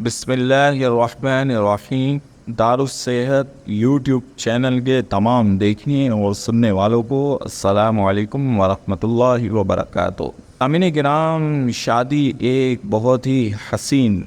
بسم اللہ الرحمن الرحیم۔ دارالصحت یوٹیوب چینل کے تمام دیکھنے اور سننے والوں کو السلام علیکم ورحمۃ اللہ وبرکاتہ۔ امین کرام، شادی ایک بہت ہی حسین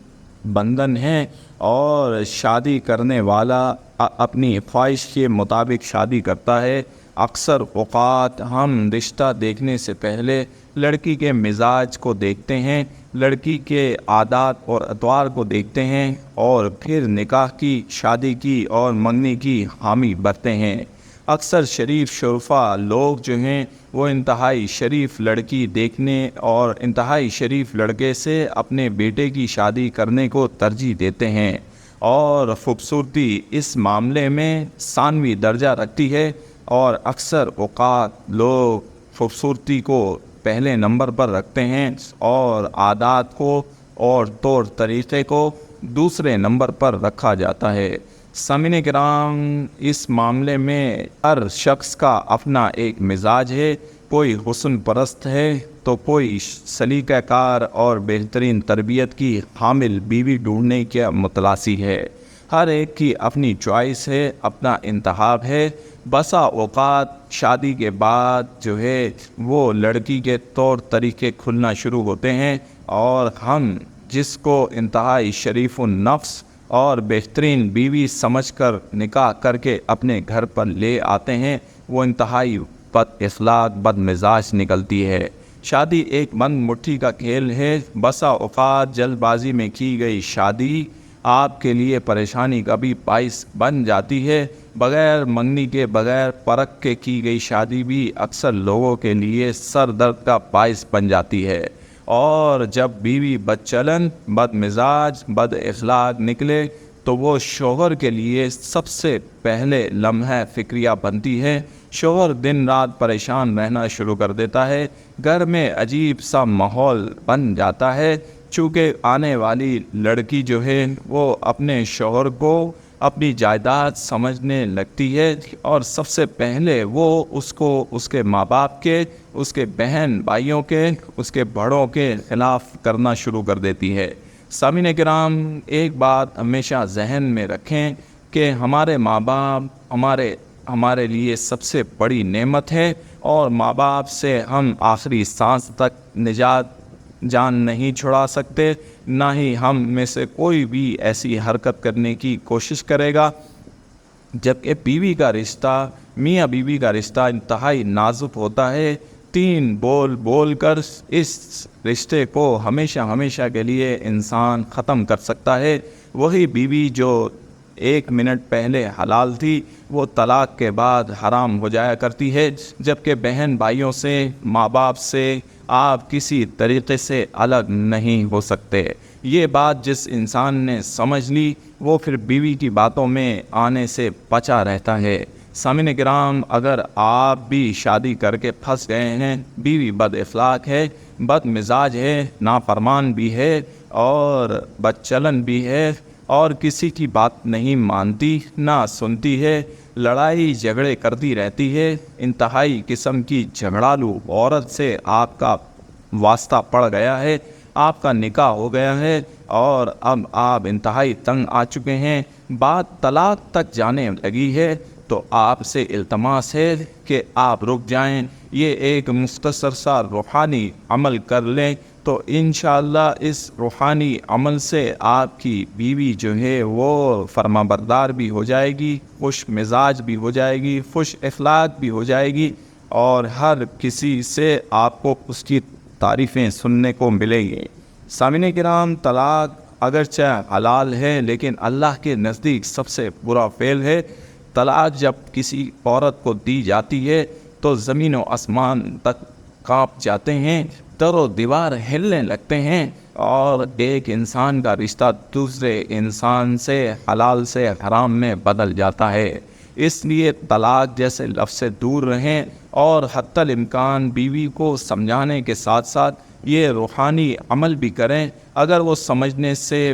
بندھن ہے اور شادی کرنے والا اپنی خواہش کے مطابق شادی کرتا ہے۔ اکثر اوقات ہم رشتہ دیکھنے سے پہلے لڑکی کے مزاج کو دیکھتے ہیں، لڑکی کے عادات اور اطوار کو دیکھتے ہیں اور پھر نکاح کی، شادی کی اور منگنی کی حامی بھرتے ہیں۔ اکثر شریف شرفا لوگ جو ہیں وہ انتہائی شریف لڑکی دیکھنے اور انتہائی شریف لڑکے سے اپنے بیٹے کی شادی کرنے کو ترجیح دیتے ہیں، اور خوبصورتی اس معاملے میں ثانوی درجہ رکھتی ہے، اور اکثر اوقات لوگ خوبصورتی کو پہلے نمبر پر رکھتے ہیں اور عادات کو اور طور طریقے کو دوسرے نمبر پر رکھا جاتا ہے۔ سامعین کرام، اس معاملے میں ہر شخص کا اپنا ایک مزاج ہے، کوئی حسن پرست ہے تو کوئی سلیقہ کار اور بہترین تربیت کی حامل بیوی ڈھونڈنے کے متلاسی ہے۔ ہر ایک کی اپنی چوائس ہے، اپنا انتخاب ہے۔ بسا اوقات شادی کے بعد جو ہے وہ لڑکی کے طور طریقے کھلنا شروع ہوتے ہیں، اور ہم جس کو انتہائی شریف النفس اور بہترین بیوی سمجھ کر نکاح کر کے اپنے گھر پر لے آتے ہیں، وہ انتہائی بد اخلاق، بد مزاج نکلتی ہے۔ شادی ایک بند مٹھی کا کھیل ہے۔ بسا اوقات جلد بازی میں کی گئی شادی آپ کے لیے پریشانی کا بھی باعث بن جاتی ہے۔ بغیر منگنی کے، بغیر پرکھ کے کی گئی شادی بھی اکثر لوگوں کے لیے سر درد کا باعث بن جاتی ہے، اور جب بیوی بد چلن، بد مزاج، بد اخلاق نکلے تو وہ شوہر کے لیے سب سے پہلے لمحہ فکریہ بنتی ہے۔ شوہر دن رات پریشان رہنا شروع کر دیتا ہے، گھر میں عجیب سا ماحول بن جاتا ہے، چونکہ آنے والی لڑکی جو ہے وہ اپنے شوہر کو اپنی جائیداد سمجھنے لگتی ہے، اور سب سے پہلے وہ اس کو اس کے ماں باپ کے، اس کے بہن بھائیوں کے، اس کے بڑوں کے خلاف کرنا شروع کر دیتی ہے۔ سامعین کرام، ایک بات ہمیشہ ذہن میں رکھیں کہ ہمارے ماں باپ ہمارے لیے سب سے بڑی نعمت ہے، اور ماں باپ سے ہم آخری سانس تک نجات جان نہیں چھڑا سکتے، نہ ہی ہم میں سے کوئی بھی ایسی حرکت کرنے کی کوشش کرے گا۔ جبکہ بیوی کا رشتہ، میاں بیوی کا رشتہ انتہائی نازک ہوتا ہے۔ تین بول بول کر اس رشتے کو ہمیشہ کے لیے انسان ختم کر سکتا ہے۔ وہی بیوی جو 1 منٹ پہلے حلال تھی، وہ طلاق کے بعد حرام ہو جایا کرتی ہے۔ جبکہ بہن بھائیوں سے، ماں باپ سے آپ کسی طریقے سے الگ نہیں ہو سکتے۔ یہ بات جس انسان نے سمجھ لی، وہ پھر بیوی کی باتوں میں آنے سے بچا رہتا ہے۔ سامعین کرام، اگر آپ بھی شادی کر کے پھنس گئے ہیں، بیوی بد اخلاق ہے، بد مزاج ہے، نافرمان بھی ہے اور بد چلن بھی ہے، اور کسی کی بات نہیں مانتی، نہ سنتی ہے، لڑائی جھگڑے کرتی رہتی ہے، انتہائی قسم کی جھگڑالو عورت سے آپ کا واسطہ پڑ گیا ہے، آپ کا نکاح ہو گیا ہے، اور اب آپ انتہائی تنگ آ چکے ہیں، بات طلاق تک جانے لگی ہے، تو آپ سے التماس ہے کہ آپ رک جائیں، یہ ایک مختصر سا روحانی عمل کر لیں، تو انشاءاللہ اس روحانی عمل سے آپ کی بیوی جو ہے وہ فرما بردار بھی ہو جائے گی، خوش مزاج بھی ہو جائے گی، خوش اخلاق بھی ہو جائے گی، اور ہر کسی سے آپ کو اس کی تعریفیں سننے کو ملے گی۔ سامعین کرام، طلاق اگرچہ حلال ہے، لیکن اللہ کے نزدیک سب سے برا فعل ہے۔ طلاق جب کسی عورت کو دی جاتی ہے تو زمین و آسمان تک کانپ جاتے ہیں، در و دیوار ہلنے لگتے ہیں، اور ایک انسان کا رشتہ دوسرے انسان سے، حلال سے حرام میں بدل جاتا ہے۔ اس لیے طلاق جیسے لفظ سے دور رہیں، اور حتی الامکان بیوی کو سمجھانے کے ساتھ ساتھ یہ روحانی عمل بھی کریں۔ اگر وہ سمجھنے سے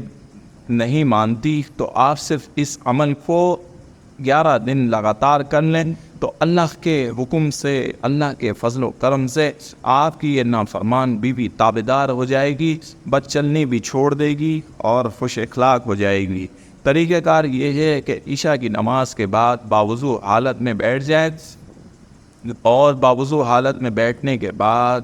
نہیں مانتی تو آپ صرف اس عمل کو 11 دن لگاتار کر لیں، تو تو اللہ کے حکم سے، اللہ کے فضل و کرم سے آپ کی یہ نافرمان بیوی تابعدار ہو جائے گی، بد چلنی بھی چھوڑ دے گی اور خوش اخلاق ہو جائے گی۔ طریقہ کار یہ ہے کہ عشاء کی نماز کے بعد باوضو حالت میں بیٹھ جائے اور باوضو حالت میں بیٹھنے کے بعد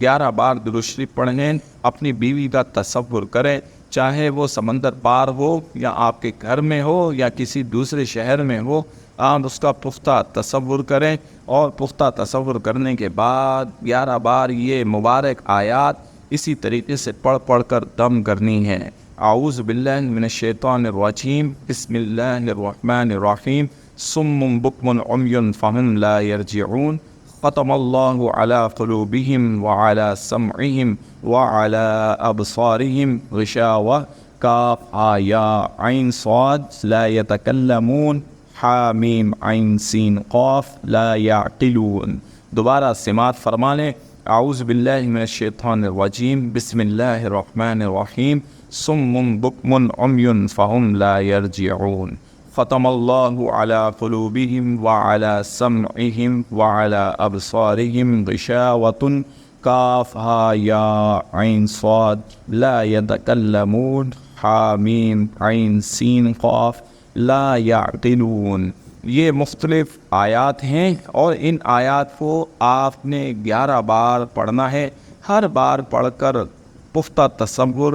11 بار درود شریف پڑھیں۔ اپنی بیوی کا تصور کریں، چاہے وہ سمندر پار ہو یا آپ کے گھر میں ہو یا کسی دوسرے شہر میں ہو، آپ اس کا پختہ تصور کریں اور پختہ تصور کرنے کے بعد 11 بار یہ مبارک آیات اسی طریقے سے پڑھ کر دم کرنی ہے۔ اعوذ باللہ من الشیطان الرجیم، بسم اللہ الرحمن الرحیم، صم بکم عمی فہم لا یرجعون، ختم اللہ علی قلوبہم وعلی سمعہم وعلی ابصارہم غشاوہ، کاف ہا یا عین صاد لا یتکلمون، حامیم عین سین قاف لا یعقلون۔ دوبارہ سماعت فرما لیں۔ اعوذ باللہ من الشیطان الرجیم، بسم اللہ الرحمن الرحیم، صم بکم عمی فہم لا یرجعون، ختم اللہ علی قلوبہم وعلی سمعہم وعلی ابصارہم غشاوۃ، کاف ہا یا عین صاد لا یتکلمون، حامیم عین سین قاف لا یعقلون۔ یہ مختلف آیات ہیں اور ان آیات کو آپ نے 11 بار پڑھنا ہے۔ ہر بار پڑھ کر پختہ تصور،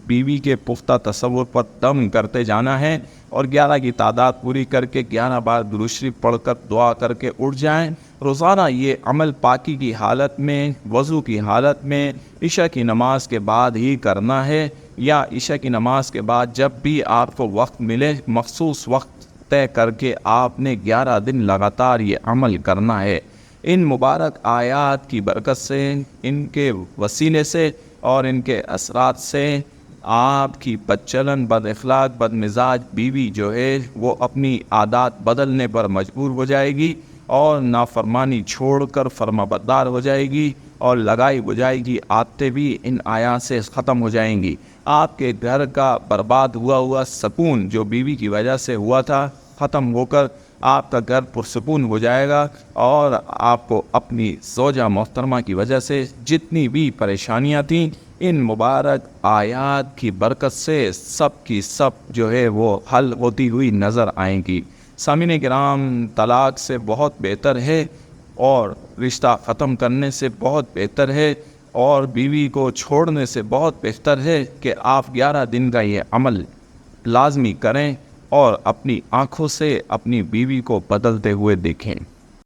بیوی کے پختہ تصور پر دم کرتے جانا ہے اور 11 کی تعداد پوری کر کے 11 بار درود شریف پڑھ کر دعا کر کے اٹھ جائیں۔ روزانہ یہ عمل پاکی کی حالت میں، وضو کی حالت میں، عشاء کی نماز کے بعد ہی کرنا ہے، یا عشاء کی نماز کے بعد جب بھی آپ کو وقت ملے، مخصوص وقت طے کر کے آپ نے 11 دن لگاتار یہ عمل کرنا ہے۔ ان مبارک آیات کی برکت سے، ان کے وسیلے سے اور ان کے اثرات سے آپ کی بد چلن، بد اخلاق، بد مزاج بیوی جو ہے وہ اپنی عادات بدلنے پر مجبور ہو جائے گی اور نافرمانی چھوڑ کر فرما بردار ہو جائے گی اور لگائی ہو جائے گی عادتیں بھی ان آیات سے ختم ہو جائیں گی۔ آپ کے گھر کا برباد ہوا سکون جو بیوی کی وجہ سے ہوا تھا، ختم ہو کر آپ کا گھر پرسکون ہو جائے گا اور آپ کو اپنی زوجہ محترمہ کی وجہ سے جتنی بھی پریشانیاں تھیں، ان مبارک آیات کی برکت سے سب کی سب جو ہے وہ حل ہوتی ہوئی نظر آئیں گی۔ سامعین کرام، طلاق سے بہت بہتر ہے اور رشتہ ختم کرنے سے بہت بہتر ہے اور بیوی کو چھوڑنے سے بہت بہتر ہے کہ آپ 11 دن کا یہ عمل لازمی کریں اور اپنی آنکھوں سے اپنی بیوی کو بدلتے ہوئے دیکھیں۔